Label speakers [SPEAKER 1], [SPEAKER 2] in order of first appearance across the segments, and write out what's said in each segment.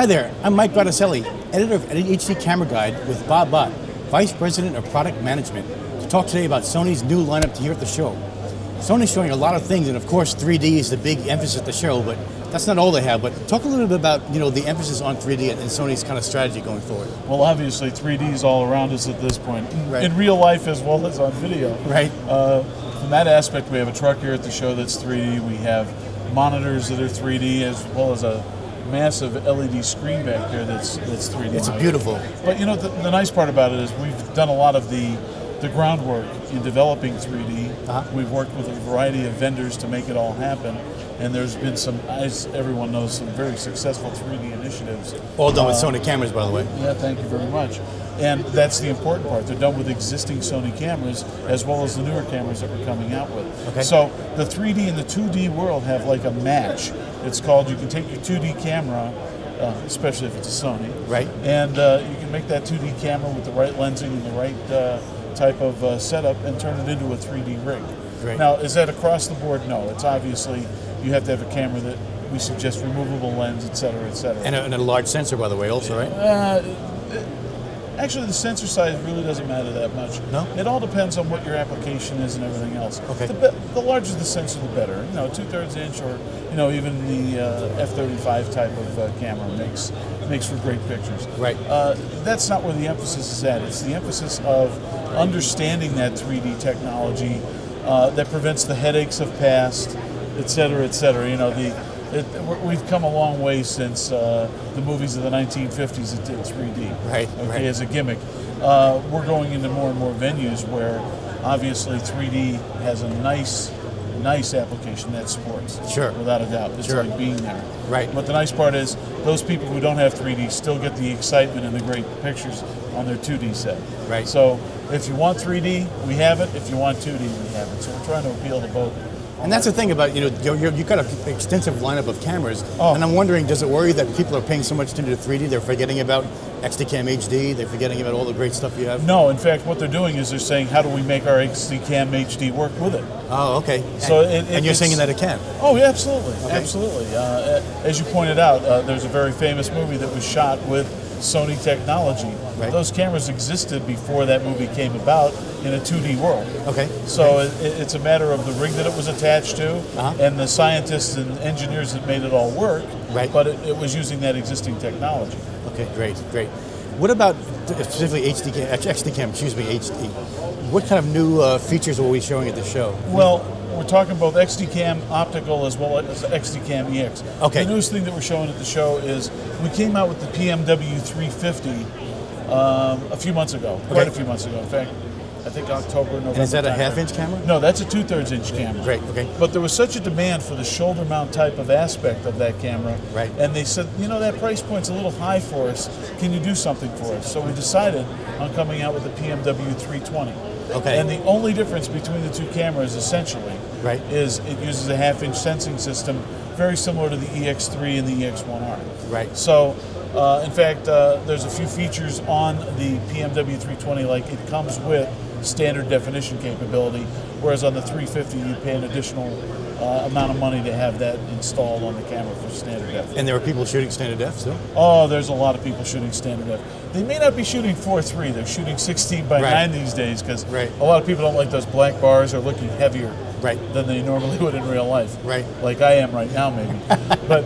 [SPEAKER 1] Hi there, I'm Mike Grotticelli, editor of HD Camera Guide with Bob OTT, Vice President of Product Management, to talk today about Sony's new lineup here at the show. Sony's showing a lot of things, and of course 3D is the big emphasis at the show, but that's not all they have. But talk a little bit about the emphasis on 3D and Sony's kind of strategy going forward.
[SPEAKER 2] Well, obviously 3D is all around us at this point,
[SPEAKER 1] right.
[SPEAKER 2] In real life as well as on video.
[SPEAKER 1] Right.
[SPEAKER 2] From that aspect, we have a truck here at the show that's 3D. We have monitors that are 3D, as well as a massive LED screen back there that's 3D.
[SPEAKER 1] It's beautiful.
[SPEAKER 2] But the nice part about it is we've done a lot of the groundwork in developing 3D. We've worked with a variety of vendors to make it all happen, and there's been some, as everyone knows, some very successful 3D initiatives.
[SPEAKER 1] All done with Sony cameras, by the way.
[SPEAKER 2] Yeah, thank you very much. And that's the important part. They're done with existing Sony cameras as well as the newer cameras that we're coming out with.
[SPEAKER 1] Okay.
[SPEAKER 2] So the 3D and the 2D world have like a match. It's called, you can take your 2D camera, especially if it's a Sony,
[SPEAKER 1] right,
[SPEAKER 2] and you can make that 2D camera with the right lensing and the right type of setup and turn it into a 3D rig.
[SPEAKER 1] Great.
[SPEAKER 2] Now, is that across the board? No. It's obviously, you have to have a camera that we suggest removable lens, et cetera, et cetera.
[SPEAKER 1] And a large sensor, by the way, also, right?
[SPEAKER 2] Actually, the sensor size really doesn't matter that much.
[SPEAKER 1] No?
[SPEAKER 2] It all depends on what your application is and everything else.
[SPEAKER 1] Okay.
[SPEAKER 2] The larger the sensor, the better. 2/3 inch, or even the f/35 type of camera makes for great pictures.
[SPEAKER 1] Right.
[SPEAKER 2] That's not where the emphasis is at. It's the emphasis of understanding that 3D technology that prevents the headaches of past, et cetera, et cetera. We've come a long way since the movies of the 1950s that did 3D.
[SPEAKER 1] Right.
[SPEAKER 2] Okay, as a gimmick. We're going into more and more venues where obviously 3D has a nice application that sports.
[SPEAKER 1] Sure.
[SPEAKER 2] Without a doubt. It's like being there.
[SPEAKER 1] Right.
[SPEAKER 2] But the nice part is those people who don't have 3D still get the excitement and the great pictures on their 2D set.
[SPEAKER 1] Right.
[SPEAKER 2] So if you want 3D, we have it. If you want 2D, we have it. So we're trying to appeal to both.
[SPEAKER 1] And that's the thing about, you've got an extensive lineup of cameras, and I'm wondering, does it worry that people are paying so much attention to 3D, they're forgetting about XDCam HD, they're forgetting about all the great stuff you have?
[SPEAKER 2] No, in fact, what they're doing is they're saying, how do we make our XDCam HD work with it?
[SPEAKER 1] Oh, okay.
[SPEAKER 2] So
[SPEAKER 1] and you're saying that it can?
[SPEAKER 2] Oh, yeah, absolutely,
[SPEAKER 1] okay.
[SPEAKER 2] Absolutely. As you pointed out, there's a very famous movie that was shot with Sony technology.
[SPEAKER 1] Right.
[SPEAKER 2] Those cameras existed before that movie came about in a 2D world.
[SPEAKER 1] Okay.
[SPEAKER 2] So it's a matter of the rig that it was attached to and the scientists and engineers that made it all work.
[SPEAKER 1] Right.
[SPEAKER 2] But it was using that existing technology.
[SPEAKER 1] Okay, great. What about specifically XDCam, HD? What kind of new features are we showing at the show?
[SPEAKER 2] Well, we're talking both XDCam optical as well as XDCam EX.
[SPEAKER 1] Okay.
[SPEAKER 2] The newest thing that we're showing at the show is we came out with the PMW 350 a few months ago, quite a few months ago. In fact, I think October, November.
[SPEAKER 1] And is that a half-inch camera?
[SPEAKER 2] No, that's a 2/3 inch camera.
[SPEAKER 1] Great, okay.
[SPEAKER 2] But there was such a demand for the shoulder mount type of aspect of that camera.
[SPEAKER 1] Right.
[SPEAKER 2] And they said, that price point's a little high for us. Can you do something for us? So we decided on coming out with the PMW 320.
[SPEAKER 1] Okay.
[SPEAKER 2] And the only difference between the two cameras, essentially, is it uses a half-inch sensing system, very similar to the EX3 and the EX1R.
[SPEAKER 1] Right.
[SPEAKER 2] So, in fact, there's a few features on the PMW 320, like it comes with standard definition capability, whereas on the 350 you pay an additional amount of money to have that installed on the camera for standard def.
[SPEAKER 1] And there are people shooting standard def still?
[SPEAKER 2] Oh, there's a lot of people shooting standard def. They may not be shooting 4:3, they're shooting 16:9 these days, because a lot of people don't like those black bars, are looking heavier than they normally would in real life.
[SPEAKER 1] Right.
[SPEAKER 2] Like I am right now, maybe. But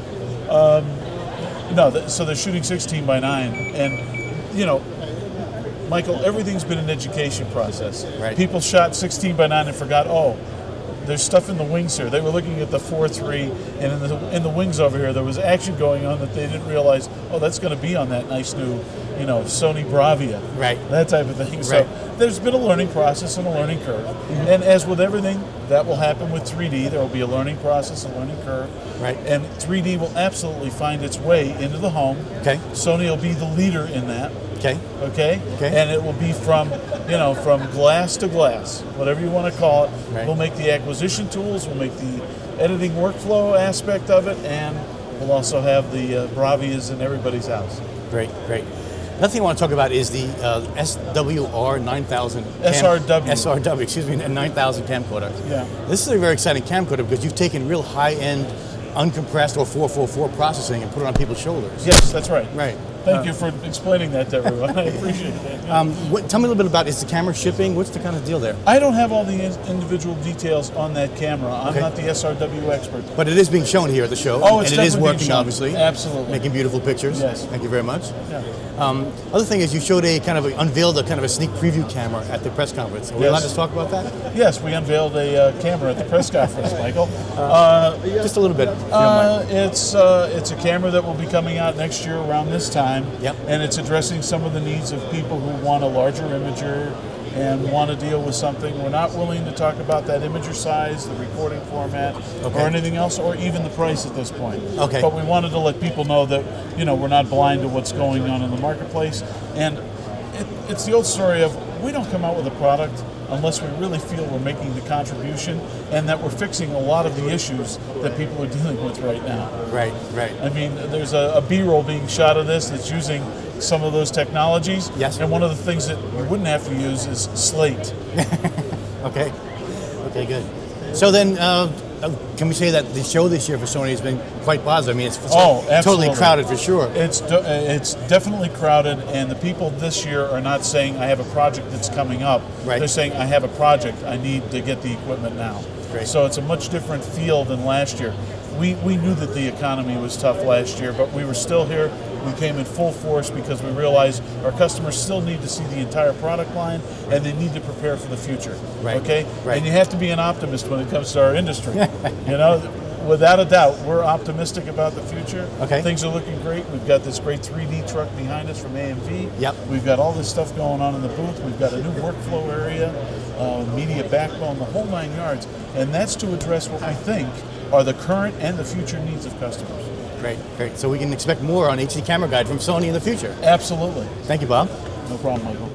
[SPEAKER 2] no, so they're shooting 16:9, and Michael, everything's been an education process.
[SPEAKER 1] Right.
[SPEAKER 2] People shot 16:9 and forgot, there's stuff in the wings here. They were looking at the 4.3, and in the wings over here, there was action going on that they didn't realize, that's going to be on that nice new, Sony Bravia.
[SPEAKER 1] Right.
[SPEAKER 2] That type of thing. So there's been a learning process and a learning curve. And as with everything, that will happen with 3D. There will be a learning process, a learning curve.
[SPEAKER 1] Right.
[SPEAKER 2] And 3D will absolutely find its way into the home.
[SPEAKER 1] Okay.
[SPEAKER 2] Sony will be the leader in that.
[SPEAKER 1] Okay.
[SPEAKER 2] Okay? And it will be from glass to glass, whatever you want to call it.
[SPEAKER 1] Right.
[SPEAKER 2] We'll make the acquisition tools, we'll make the editing workflow aspect of it, and we'll also have the Bravias in everybody's house.
[SPEAKER 1] Great. Another thing I want to talk about is the SWR 9000
[SPEAKER 2] SRW,
[SPEAKER 1] excuse me, 9000 camcorder.
[SPEAKER 2] Yeah.
[SPEAKER 1] This is a very exciting camcorder because you've taken real high-end uncompressed or 444 processing and put it on people's shoulders.
[SPEAKER 2] Yes, that's right.
[SPEAKER 1] Right.
[SPEAKER 2] Thank you for explaining that to everyone. I appreciate that.
[SPEAKER 1] Tell me a little bit about, is the camera shipping? What's the kind of deal there?
[SPEAKER 2] I don't have all the individual details on that camera. I'm not the SRW expert.
[SPEAKER 1] But it is being shown here at the show.
[SPEAKER 2] Oh, it's
[SPEAKER 1] and it is
[SPEAKER 2] definitely
[SPEAKER 1] working, obviously.
[SPEAKER 2] Absolutely.
[SPEAKER 1] Making beautiful pictures.
[SPEAKER 2] Yes.
[SPEAKER 1] Thank you very much.
[SPEAKER 2] Yeah.
[SPEAKER 1] Other thing is you showed unveiled a kind of a sneak preview camera at the press conference. Are we allowed to talk about that?
[SPEAKER 2] Yes, we unveiled a camera at the press conference, Michael.
[SPEAKER 1] Just a little bit, if you don't mind.
[SPEAKER 2] It's a camera that will be coming out next year around this time.
[SPEAKER 1] Yep.
[SPEAKER 2] And it's addressing some of the needs of people who want a larger imager and want to deal with something. We're not willing to talk about that imager size, the recording format, or anything else, or even the price at this point.
[SPEAKER 1] Okay.
[SPEAKER 2] But we wanted to let people know that, you know, we're not blind to what's going on in the marketplace. And it's the old story of, we don't come out with a product unless we really feel we're making the contribution and that we're fixing a lot of the issues that people are dealing with right now.
[SPEAKER 1] Right, right.
[SPEAKER 2] I mean, there's a B-roll being shot of this that's using some of those technologies.
[SPEAKER 1] Yes.
[SPEAKER 2] And one of the things that you wouldn't have to use is slate.
[SPEAKER 1] Okay. Okay, good. So then, can we say that the show this year for Sony has been quite positive? I mean, it's totally crowded for sure.
[SPEAKER 2] It's definitely crowded, and the people this year are not saying, I have a project that's coming up.
[SPEAKER 1] Right.
[SPEAKER 2] They're saying, I have a project, I need to get the equipment now.
[SPEAKER 1] Great.
[SPEAKER 2] So it's a much different feel than last year. We knew that the economy was tough last year, but we were still here. We came in full force because we realized our customers still need to see the entire product line, and they need to prepare for the future.
[SPEAKER 1] Right.
[SPEAKER 2] Okay?
[SPEAKER 1] Right.
[SPEAKER 2] And you have to be an optimist when it comes to our industry. You know, without a doubt, we're optimistic about the future.
[SPEAKER 1] Okay.
[SPEAKER 2] Things are looking great. We've got this great 3D truck behind us from AMV.
[SPEAKER 1] Yep.
[SPEAKER 2] We've got all this stuff going on in the booth. We've got a new workflow area, media backbone, the whole 9 yards. And that's to address what we think are the current and the future needs of customers.
[SPEAKER 1] Great, great. So we can expect more on HD Camera Guide from Sony in the future.
[SPEAKER 2] Absolutely.
[SPEAKER 1] Thank you, Bob.
[SPEAKER 2] No problem, Michael.